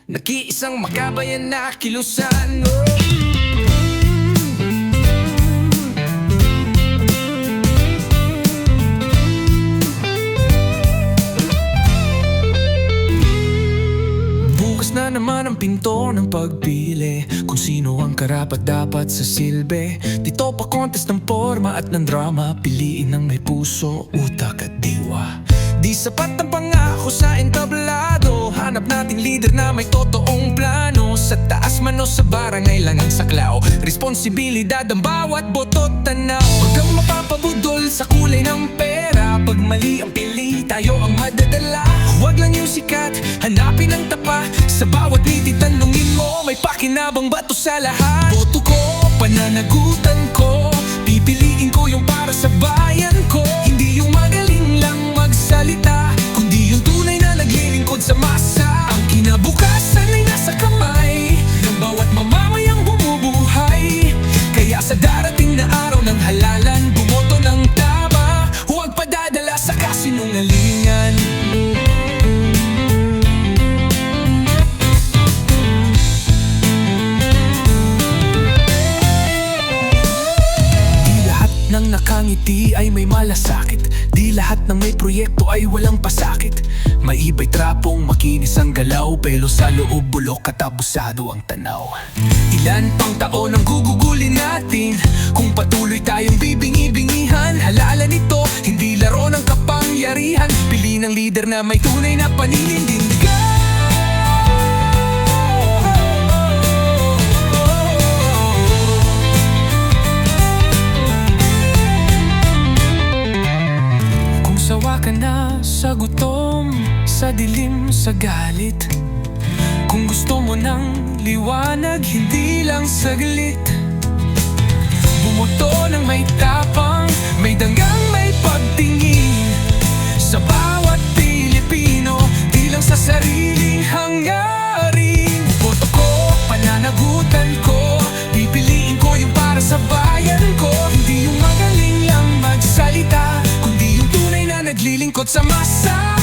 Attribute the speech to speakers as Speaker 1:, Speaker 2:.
Speaker 1: Nag-iisang makabayan na kilusan, oh. Bukas na naman ang pinto ng pagpili kung sino ang karapat-dapat sa silbi. Dito pa contest ng forma at ng drama, piliin ng may puso, utak at diwa. Di sapat ang pangako sa entablado, hanap nating leader na may totoong plano. Sa taas man o sa barangay lang ang saklaw, responsibilidad ang bawat boto't tanaw. Huwag kang mapapabudol sa kulay ng pera, pag mali ang pili tayo ang madadala. Huwag lang yung sikat, hanapin ang tapa, sa bawat niti tanungin mo, may pakinabang ba to sa lahat? Boto ko, pananagutan ko, pipiliin ko yung para sa bayan ko. Hindi yung magaling lang magsalita, kundi yung tunay na naglilingkod sa masa. Ang kinabukasan ay nasa kamay ng bawat mamamayang bumubuhay. Kaya sa darating na araw ng halalan, bumoto ng tama, huwag padadala sa kasinungalingan. Nang nakangiti ay may malasakit, di lahat ng may proyekto ay walang pasakit. May iba'y trapong makinis ang galaw, pero sa loob bulok at abusado ang tanaw. Ilan pang taon ang gugugulin natin kung patuloy tayong bibingi-bingihan. Halalan nito, hindi laro ng kapangyarihan, pili ng leader na may tunay na paninindigan. Sawa ka na sa gutom, sa dilim, sa galit. Kung gusto mo ng liwanag, hindi lang saglit. Bumoto ng may tapang, may danggang, may pagtingin. Sa bawat Pilipino, di lang sa sariling hangarin. Boto ko, pananagutan ko, pipiliin ko yung para sa bayan ko. Hindi yung magaling lang magsalita, kundi yung tunay na naglilingkod sa masa.